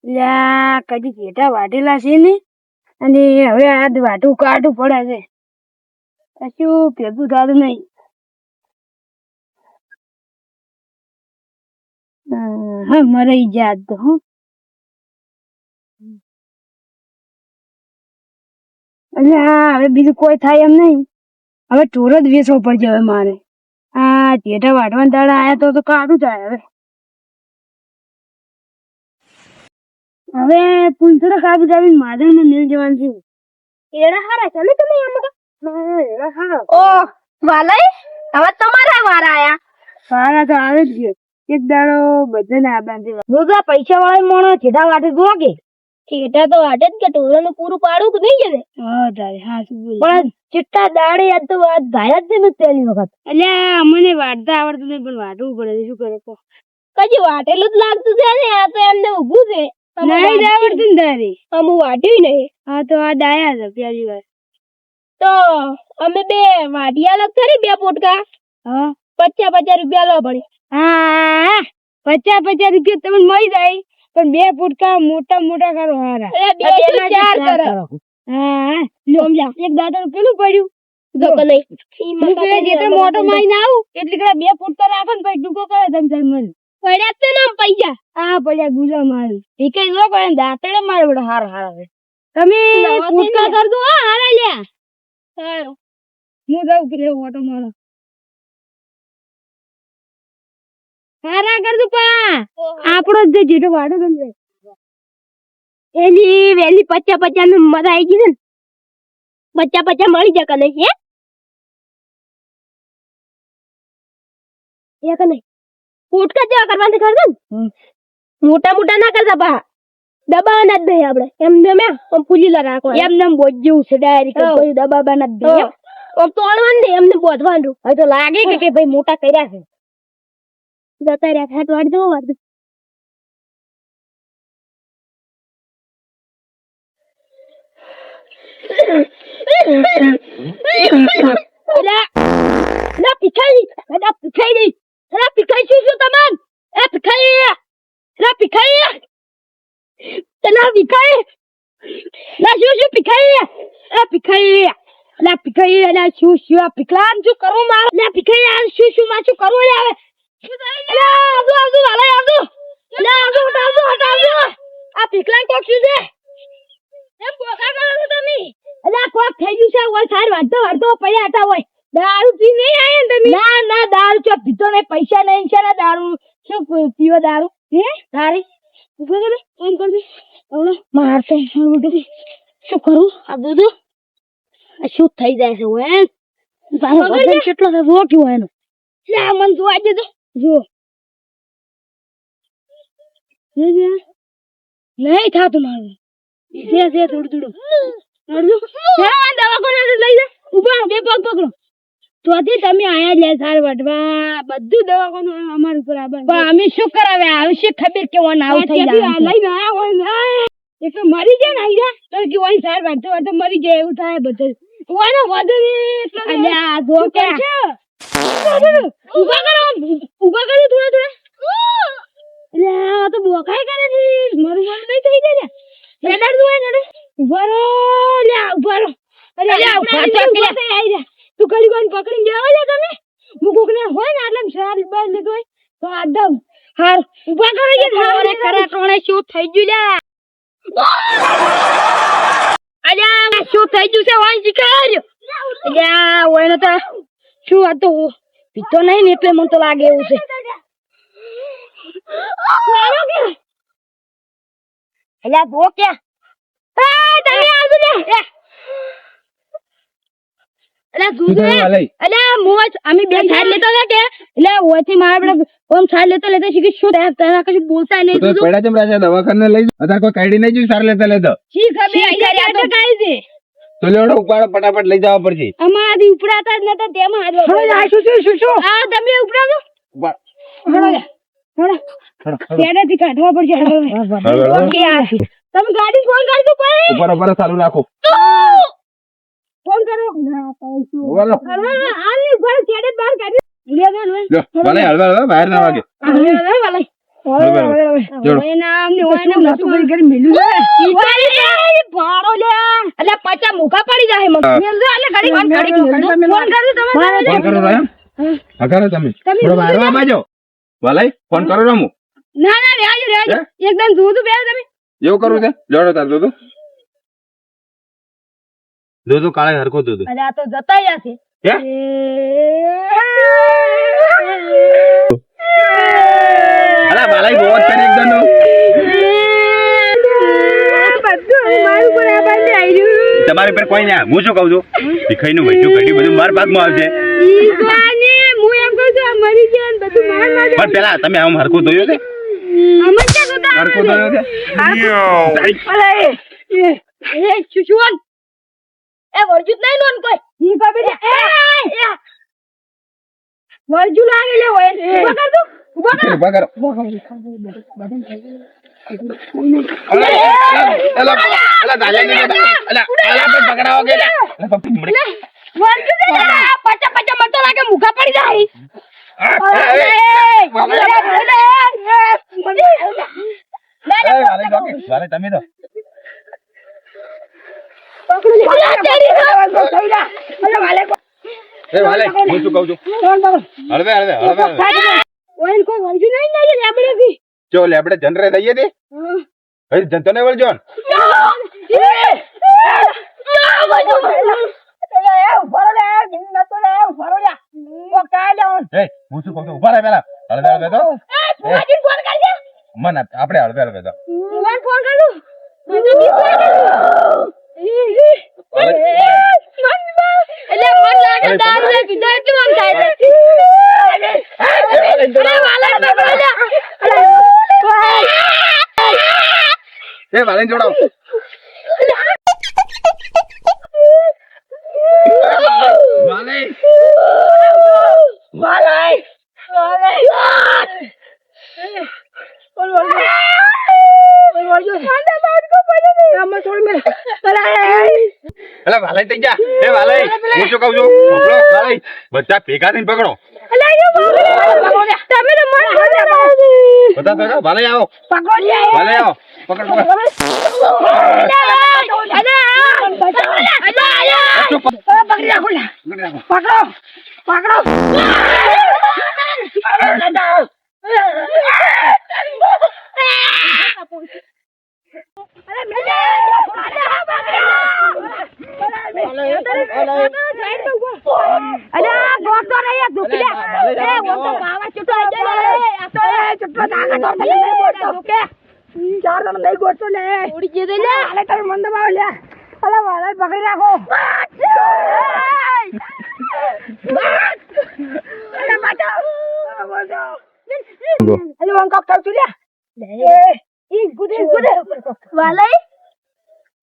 લ્યા કદી ઘેટા વાટેલા છે ને અને હવે આ વાટું કાઢું પડે છે કશું ભેગું થતું નહીં. હા મરાઈ જાત તો હું એટલે હા હવે બીજું કોઈ થાય એમ નહીં. હવે ઢોર જ વેચવો પડશે હવે મારે. આ ઘેટા વાટવાના દાડા આયા તો કાઢું થાય હવે. હવે પૂંછડો કાપી કાપી માધવ ને મિલ જવાનું છે. એડા હારા ચાલે તમે એમાં એડા હારા. ઓ વાલય હવે તમારા વારા આયા. વારા તો આવે જ ગયો એક દાડો બધાને આબાન છે. રોજા પૈસા વાળા મોણો ઘેટા વાટે જો કે ઘેટા તો વાટે જ કે ઢોરાનું પૂરું પાડું કે નહીં જને. હા તારે હા પણ ચિટ્ટા દાડે યાદ તો વાત ગાયા જ ને પહેલી વખત. એટલે અમને વાટતા આવડતું નહીં પણ વાટવું પડે શું કરે કો કજી વાટેલું જ લાગતું છે ને આ તો એમને ઊભું છે. નહીં આવડતું ને તારે અમુ વાટ્યું નહીં. હા તો આ ડાયા છે પહેલી વાર તો અમે બે વાટિયા લગ કરી બે પોટકા. હા 50 રૂપિયા લો પડે. હા 50 રૂપિયા તમને મળી જાય પણ બે પોટકા મોટા મોટા કરો હારા. બે 4 કરો. હા સમજા એક દાદા પેલું પડ્યું તો કે નહીં હું પેલે જેટલો મોટો માઈને આવું એટલે કે બે પોટકા રાખો ને પછી ટૂંકો કરે તમે તાર મન પડ્યા તો ના પૈસા. હા પડ્યા ગુલા મારું એ કઈ નો પડે દાંતડે મારે બડા હારા હારા છે. તમે પોટકા કર દો હારા લ્યા. સારું હું જાઉં કે ઓટો મારો હારા કર દો પા આપણો જ જેટલો વાડો ગમે એની વેલી 50 નું મજા આવી ગઈ ને 50 મળી જાય કને હે એક નહીં પોટકા જેવા કરવાના કર દો. મોટા મોટા ના કરતા પા દબા ના દે આપણે એમને મે ફૂલીલા રાખવા એમને બોજ જેવું છે ડાયરેક્ટ કોઈ દબાબા ના દે ઓમ તોડવાનું ને એમને બોધવાનું. હવે તો લાગે કે ભાઈ મોટા કર્યા છે જતા રહ્યા હાથ વાડ દો વાડ ના પીખાઈ ના પીખાઈ ના પીખાઈ શું તમામ એ પીખાઈ ના પીખાઈ તના પીખાઈ ના શું પીખાઈ એ પીખાઈ ના પીખાઈ ના શું આ પીકલામ શું કરું માર ના પીખાઈ આ શું માં શું કરું લે હવે અલા આદુ વાલા આદુ લે આદુ હટાવજો આ પીકલા કોક શું છે એ બોકા કરો છો તમે. અલા કોક થઈ ગયું છે ઓય સાર વાડતો પડ્યા હતા ઓય દારૂ પી નહીં આયા તમે. ના ના દારૂ ચો પીતો નહીં પૈસા નહીં છે ને દારૂ શું પીવો દારૂ હે તારી ઉભો કરે ફોન કરજે હવે મારતે શું કરું આ દૂધ શું થઈ જાય છે ઓય તારો વજન કેટલો છે જો કેવો એનો લે મન જોવા દેજો જો નહીં થાતું મારું જે થોડું દવાખાને લઈ જા ઉભા બે પગ પકડો તોથી તમે આયા લે સાર વાટવા બધું દવાખાનું અમાર ઉપર આબર પણ અમે શું કરાવે આવશે ખબર કે ઓન આવ થઈ જાય લઈને આયા હોય ને એ તો મરી જાય ને આયા તો કે ઓય સાર વાટતો મરી જાય એવું થાય બધું ઓનો વધે એટલે અલ્યા જો કે ઉભા કરો થોડા અલ્યા તો બોકાય કરે છે મરું નહીં થઈ જાય ને એડાડ દો ને ઉભરો લ્યા ઉભરો અલ્યા ઉભા તો કે આઈ તું કલી કોણ પકડીને જાવ લે તમે હું કોકને હોય ને આટલા સાર બાર લીધો હોય તો આદમ હાર ઉભા કરો કે હારે ખરા ટોણે શું થઈ ગયું લ્યા અલ્યા શું થઈ ગયું છે ઓય શીખર અલ્યા ઓયનો તો શું આ તો પીતો નહીં ને એટલે મને તો લાગે એવું છે. અલ્યા બો કે તમે આવજો લે અલ્યા દૂધ અલ્યા મોજ અમે બે છાડ લેતો હતા કે એટલે ઓથી મારા બેટા ઓમ છાડ લેતો શીખી શું થાય તને કશું બોલતા નહીં તો પેડા ચમ રાજા દવાખાને લઈ અતા કોઈ કાઢી નહીં જો સાર લેતો શી ખબર આયા તો કાઈ છે તો લેડો ઉપાડો ફટાફટ લઈ જવા પડશે અમારી ઉપડાતા જ નતા તેમાં હાજર હવે આ શું આ તમે ઉપડાજો પેડાથી કાઢવા પડશે ઓકે આ તમે ગાડી ફોન કરી દો ભાઈ ઉપર ચાલુ રાખો ફોન કરો ના પાઉં બોલો હાલની ઉપર છેડે બહાર કાઢી લે લે ભલે હળવા બહાર ના વાગે ભલે જોડો. ઓય નામ ને ઓય નામ નતું કરી કરી મેલ્યું છે ભાડો લે એટલે પચા મુકા પડી જાય મગ મેલ એટલે ઘડી ફોન કરી ફોન કરું તમે ફોન કરો તો એમ હા કરો તમે થોડો બહાર બાજો વાલાઈ ફોન કરો રમું ના ના રેજો રેજો એકદમ દૂધ બે તમે એવું કરવું છે જોડો તાર દૂધ દૂધ કાળે હરખો દૂધ અરે આ તો જતા રહ્યા છે હે અલા વાલાઈ બહુ જ કરી એકદમ તમારી પર કોઈ ના હું શું કહું છું ભીખાઈ નું બધું ઘડી બધું માર ભાગમાં આવશે પણ પેલા તમે આમ હરખું ધોયું છે હરખું ધોયું છે વર્જુ લાગે લે હોય ઉભા કર ઉભા કરો અલા દાલે ને અલા પર પકડાવો કે અલા પપ્પી મળી વર્જુ દે પચા પચા મતો લાગે મુખા પડી જાય વાલે તમે તો એ વાલે હું શું કહું છું હળવે હળવે હળવે ઓઈલ કોઈ વર્જુ નહીં લઈ લેબડે બી જો લેબડે જનરે દઈએ દે ભાઈ જનતો ને વળજો એ હું શું કહું છું ઉભા રહે પેલા હળવે હળવે તો મન આપણે હળવે હળવે તો ફોન કરું એટલે મન લાગે દારૂ ને પીધો એટલું આમ થાય એ વાલે જોડાવ વાલે અલા વાલે થઈ જા એ વાલે હું શું કહું છું પકડો વાલે બધા ભેગા થઈને પકડો બધા ભેગા વાલે આવો વાલે આવો પકડ પકડી રાખો વાલય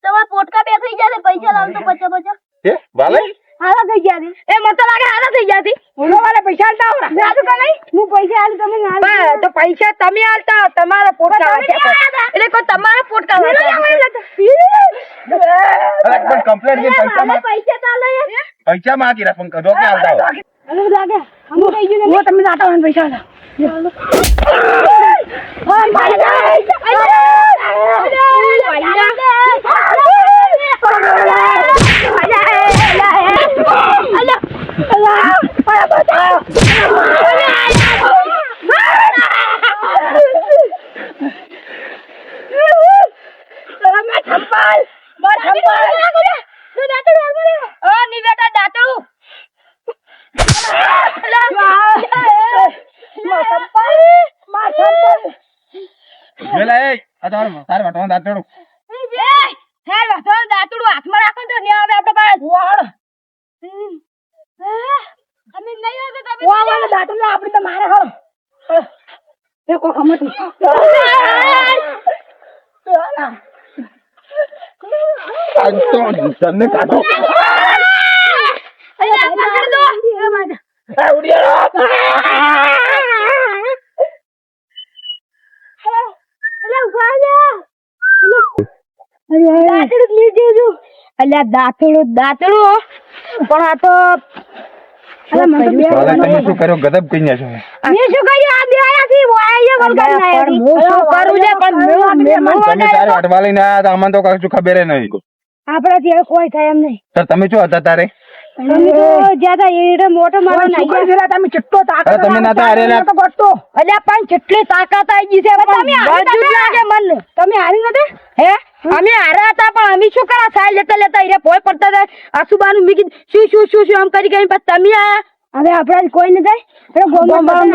તમારા પોટકા બે થઈ જશે પૈસા લાવ તો પચા પચા એ વાલે હારા થઈ ગયા છે એ મત લાગે હારા થઈ ગયા છે ઓલો વાલે પૈસા આલતા આવરા જાદુ કા નહીં હું પૈસા આલ તમે આલ તો પૈસા તમે આલતા તમારા પોટકા એટલે કો તમારા પોટકા અરે પણ કમ્પ્લેટ કે પૈસા તો લે પૈસા માંગી રા પણ કદો કે આવતા હો અરે લાગે હમ કઈ ગયું હું તમને આટા મને પૈસા આલ વેલા એ આ તાર વાટવા દાંતડું દાંતડું હાથમાં રાખો તો ને આવે આપણે પાસે વાળ અમે નહીં આવે તો વાળ દાંતડું આપણે તો મારે હો એ કો ખમતી આ તો તને કાઢો અલ્યા પકડ દો એ માજા આ ઉડિયા દાંતડું પણ આ તો વાલાઈ તમે શું કર્યો ગધબ કહીને છો મેં શું કર્યું આ બે આયાથી વાયા વલગાડ ના આવી હું શું કરું લે પણ તમે તારે અટવા લઈને આયા હતા અમને તો કશું ખબર નહીં આપણાથી હવે કોઈ થાય એમ નહીં સર તમે શું હતા તારે તમે તો જ્યાદા એડે મોટો મારો નાઈ ગયા તમે કેટલો તાકાત અરે તમે નતા હારેલા તો ગોટતો અલ્યા પણ કેટલી તાકાત આવી ગઈ છે તમે બાજુ લાગે મન તમે હારી નતા હે અમે હારા હતા પણ અમે શું કરા સાય લેતા લેતા ઈરે ભોય પડતા હતા આસુબાનું મી શું આમ કરી ગઈ પછી તમે આયા હવે આપણા કોઈ ન જાય અરે ગોમાં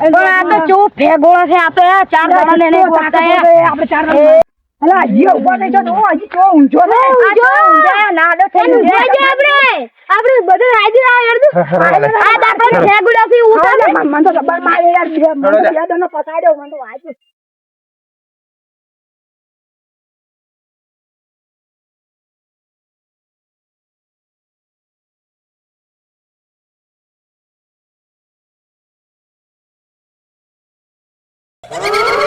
પણ આ તો ચો ફેગોળા છે આ તો ચાર જણા ને ગોતા આપણે ચાર અલા જીઓ ઉભા થઈ જો હજી ચો ઊંચો ને ઊંચો નાડો થઈ આપણે બધે હાજી આ યાર આ દાખલા ફેગોળા થી ઉતાર મન તો ખબર મારે યાર યાદ ન પસાડ્યો મન તો હાજી You